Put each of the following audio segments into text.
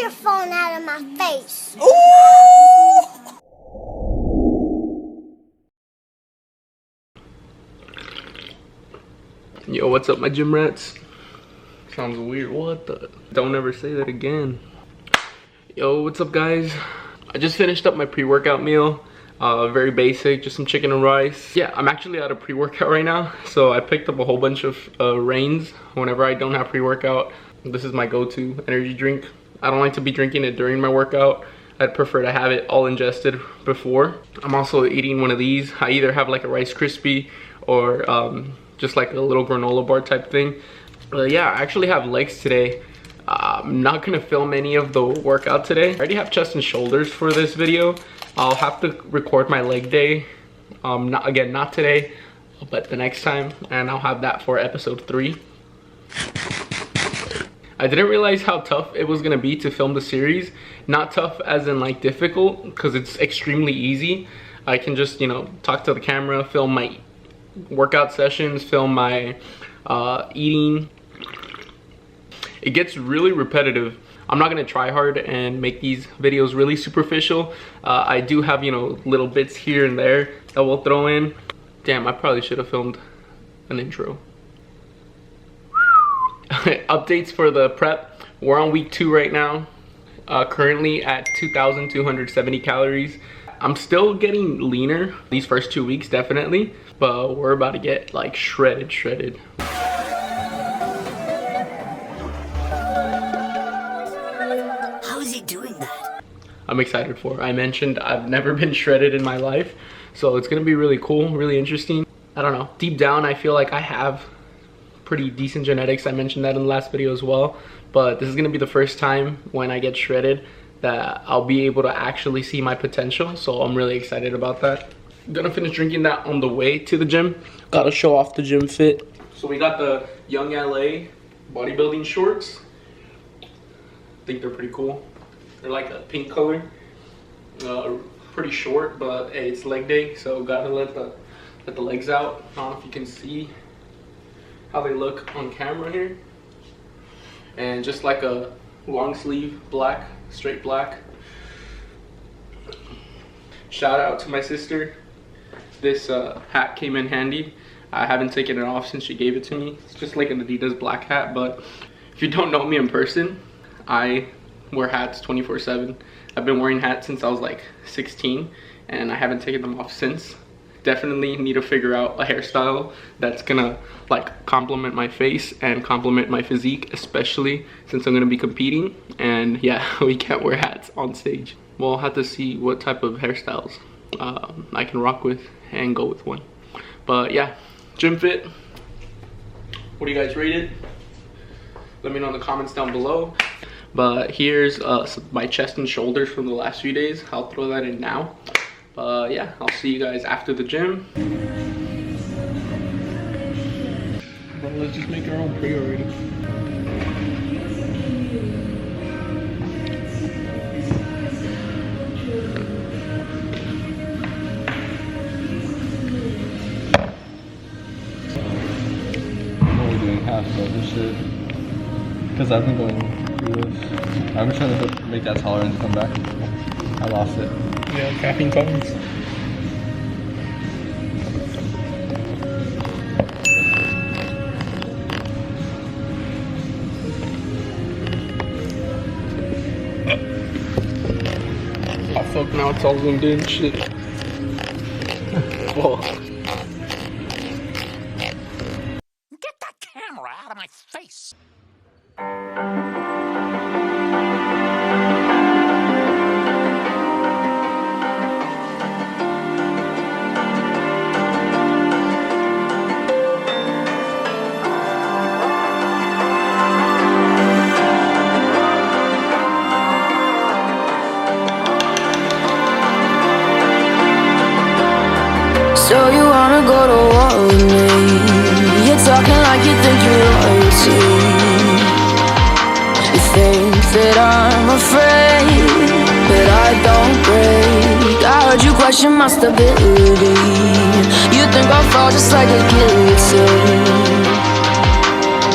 your phone out of my face. Ooh! Yo, what's up, my gym rats? Sounds weird. What the? Don't ever say that again. Yo, what's up, guys? I just finished up my pre-workout meal. Very basic, just some chicken and rice. Yeah, I'm actually out of pre-workout right now, so I picked up a whole bunch of Reigns whenever I don't have pre-workout. This is my go-to energy drink. I don't like to be drinking it during my workout. I'd prefer to have it all ingested before. I'm also eating one of these. I either have like a Rice Krispie or just like a little granola bar type thing. Yeah, I actually have legs today. I'm not gonna film any of the workout today. I already have chest and shoulders for this video. I'll have to record my leg day. Not today, but the next time, and I'll have that for episode 3. I didn't realize how tough it was gonna be to film the series. Not tough as in like difficult, because it's extremely easy. I can just, you know, talk to the camera, film my workout sessions, film my eating. It gets really repetitive. I'm not gonna try hard and make these videos really superficial. I do have, you know, little bits here and there that we'll throw in. Damn, I probably should have filmed an intro. Updates for the prep. We're on week 2 right now. Currently at 2,270 calories. I'm still getting leaner these first 2 weeks, definitely, but we're about to get like shredded. How is he doing that? I'm excited for it. I mentioned I've never been shredded in my life, so it's gonna be really cool, really interesting. I don't know, deep down I feel like I have pretty decent genetics. I mentioned that in the last video as well, but this is gonna be the first time when I get shredded that I'll be able to actually see my potential, so I'm really excited about that. I'm gonna finish drinking that on the way to the gym. Gotta show off the gym fit. So we got the Young LA bodybuilding shorts. I think they're pretty cool. They're like a pink color, pretty short, but hey, it's leg day, so gotta let the legs out. I don't know if you can see how they look on camera here. And just like a long sleeve black, straight black. Shout out to my sister. This hat came in handy. I haven't taken it off since she gave it to me. It's just like an Adidas black hat, but if you don't know me in person, I wear hats 24/7. I've been wearing hats since I was like 16, and I haven't taken them off since. Definitely need to figure out a hairstyle that's gonna like complement my face and complement my physique, especially since I'm gonna be competing. And yeah, we can't wear hats on stage. We'll have to see what type of hairstyles I can rock with and go with one. But yeah, gym fit. What do you guys rate it? Let me know in the comments down below. But here's my chest and shoulders from the last few days. I'll throw that in now. Yeah, I'll see you guys after the gym. Bro, let's just make our own priority. I'm only doing half of this shit. Because I've been going through this. I'm trying to make that tolerance come back. I lost it. Yeah, caffeine tolerance. Oh fuck, now it's all zoomed in, shit. Whoa. Get that camera out of my face! So you wanna go to war with me? You're talking like you think you're royalty. You think that I'm afraid, but I don't break. I heard you question my stability. You think I'll fall just like a guillotine,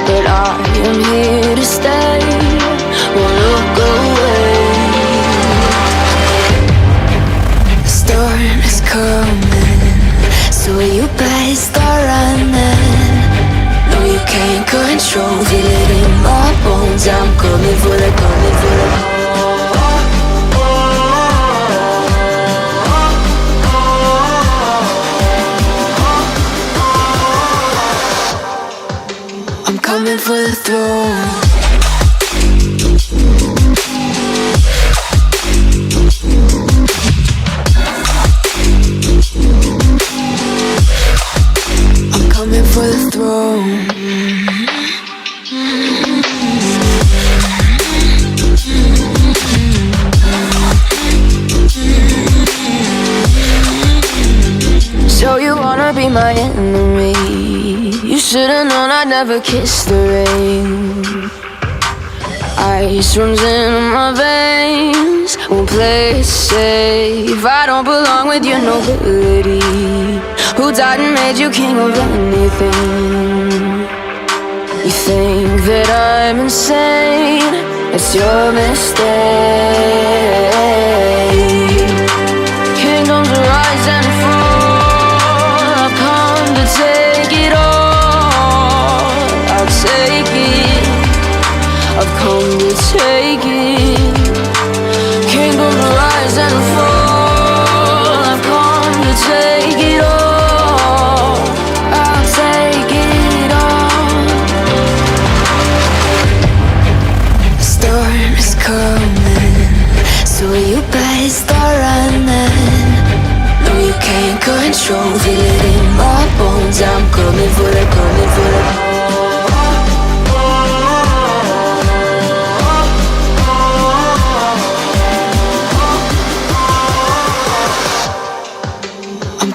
but I am here to stay. Won't look away. can't control. Feel it in my bones. I'm coming for the, coming for the. I'm coming for the throne. I'm coming for the throne. So you wanna be my enemy? You should've known I'd never kiss the rain. Ice runs in my veins, won't play it safe. I don't belong with your nobility. Who died and made you king of anything? You think that I'm insane? It's your mistake. Kingdoms rise and fall. I've come to take it all. I'll take it. I've come to take it. Kingdoms rise and fall. I've come to take it all. I'll take it all. The storm is coming, so you better start running. No, you can't control. Feel it in my bones. I'm coming for the, coming for the.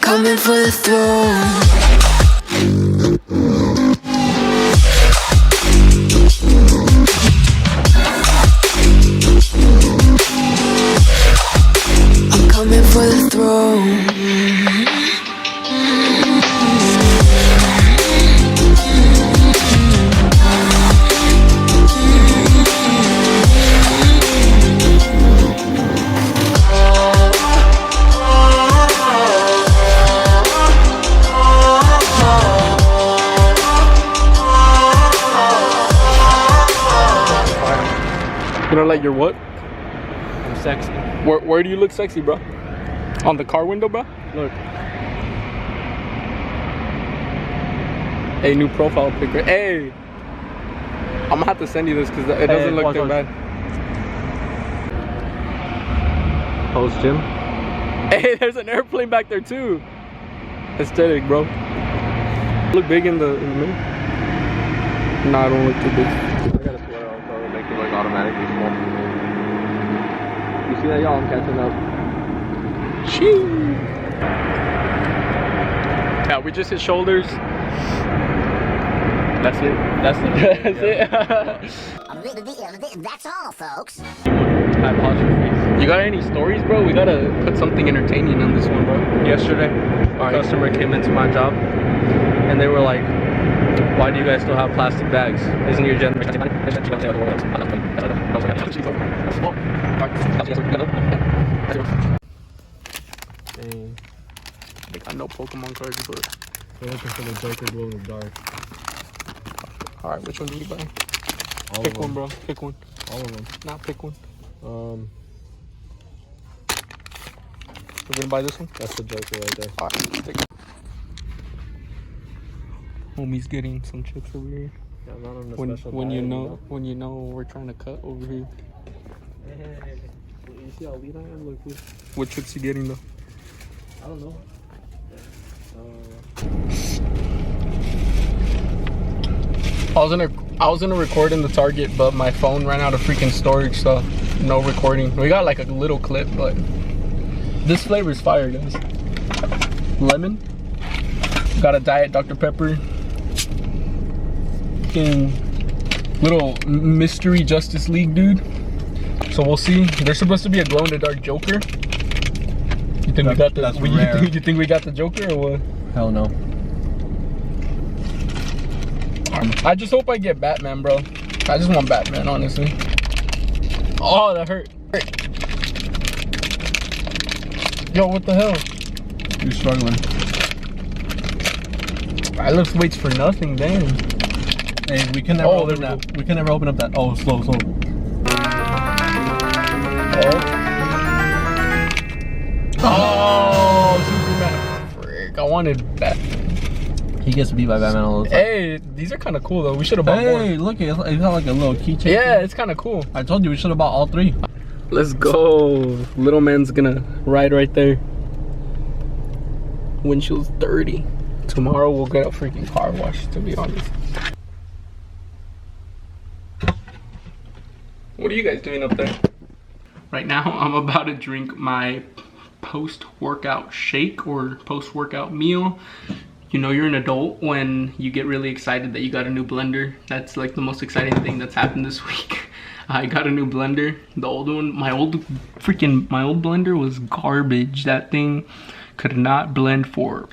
Coming for the throne. I'm coming for the throne. You know, like you're what? I'm sexy. Where do you look sexy, bro? On the car window, bro? Look. Hey, new profile picture. Hey! I'm gonna have to send you this because it doesn't look too bad. Post gym. Hey, there's an airplane back there too. Aesthetic, bro. Look big in the middle. Nah, I don't look too big. I gotta swear I'll probably make it like automatically small. You see that, y'all? I'm catching up. Shee. Yeah, we just hit shoulders. That's it. That's it. That's it. That's all, folks. You got any stories, bro? We gotta put something entertaining on this one, bro. Yesterday, a customer came into my job and they were like, why do you guys still have plastic bags? Isn't your generation? Dang. I got no Pokemon cards, but We're looking for the Joker glow in the dark. alright, which one do we buy? All Pick of one, them. bro. Pick one. All of them. Not pick one. Um, We're gonna buy this one? that's the Joker right there. Alright, take it. Homie's getting some chips over here. Yeah, not on the When special you diet, know we're trying to cut over here. Hey, you see how lean I am? Look, What chips you getting though? I don't know. I was gonna record in the Target, but my phone ran out of freaking storage, so no recording. We got like a little clip, but this flavor is fire, guys. Lemon. Got a Diet Dr. Pepper. Fucking little mystery Justice League dude. So we'll see. There's supposed to be a glow in the dark Joker. You think we got the? You think we got the Joker or what? Hell no. I just hope I get Batman, bro. I just want Batman, honestly. Oh, that hurt. Yo, what the hell? You're struggling. I lift weights for nothing, damn. Hey, we can never open that. We can never open up that. Oh, slow. Oh, Superman. Frick, I wanted that. He gets beat by Batman all the time. Hey, these are kind of cool though. We should have bought more. Hey, look, it got like a little keychain. Yeah, it's kind of cool. I told you we should have bought all 3. Let's go. Little man's gonna ride right there. Windshield's dirty. Tomorrow we'll get a freaking car wash, to be honest. What are you guys doing up there? Right now, I'm about to drink my post-workout shake or post-workout meal. You know you're an adult when you get really excited that you got a new blender. That's like the most exciting thing that's happened this week. I got a new blender. The old one, my old blender was garbage. That thing could not blend for.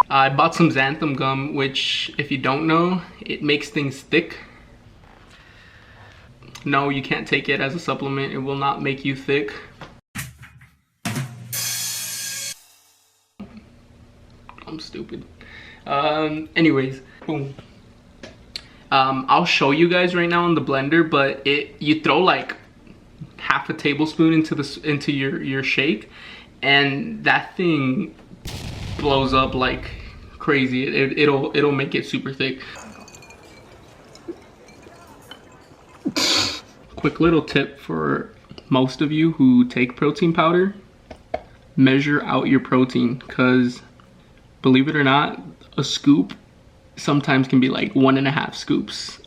I bought some xanthan gum, which if you don't know, it makes things thick. No, you can't take it as a supplement. It will not make you thick. I'm stupid. Anyways, boom. I'll show you guys right now in the blender, but you throw like half a tablespoon into your shake, and that thing blows up like crazy. It'll make it super thick. Quick little tip for most of you who take protein powder: measure out your protein, because believe it or not, a scoop sometimes can be like 1.5 scoops.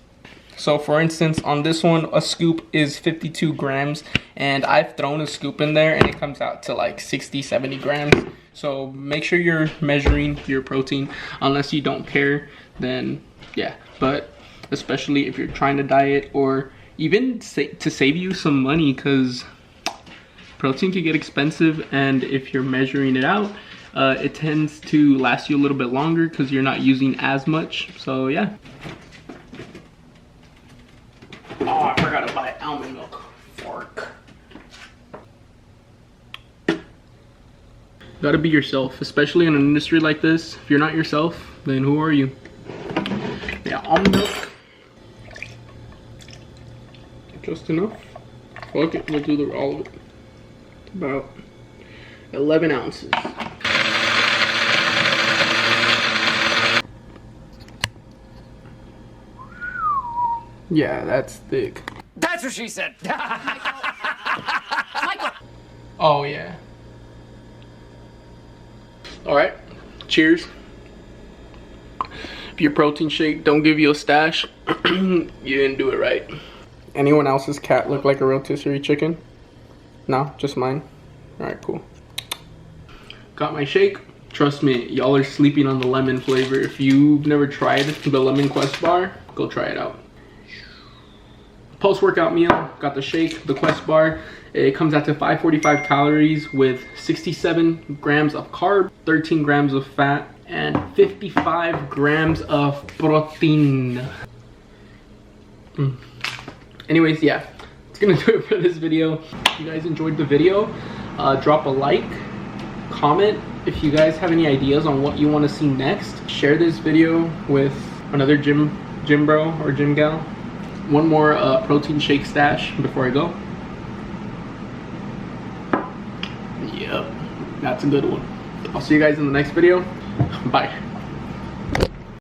So for instance, on this one, a scoop is 52 grams, and I've thrown a scoop in there and it comes out to like 60-70 grams. So make sure you're measuring your protein. Unless you don't care, then yeah. But especially if you're trying to diet, or even to save you some money, because protein can get expensive, and if you're measuring it out, it tends to last you a little bit longer because you're not using as much. So yeah. Oh, I forgot to buy almond milk. Fork. Gotta be yourself, especially in an industry like this. If you're not yourself, then who are you? Yeah, almond milk. Just enough. Fuck it, we'll do all of it. About 11 ounces. Yeah, that's thick. That's what she said. Oh yeah. All right, cheers. If your protein shake don't give you a stash, you didn't do it right. Anyone else's cat look like a rotisserie chicken? No, just mine. All right, cool. Got my shake. Trust me, y'all are sleeping on the lemon flavor. If you've never tried the lemon Quest bar, go try it out. Post-workout meal, got the shake, the Quest bar. It comes out to 545 calories with 67 grams of carb, 13 grams of fat, and 55 grams of protein. Anyways, yeah, it's gonna do it for this video. If you guys enjoyed the video, drop a like, comment if you guys have any ideas on what you want to see next. Share this video with another gym bro or gym gal. One more protein shake stash before I go. Yep, that's a good one. I'll see you guys in the next video. Bye.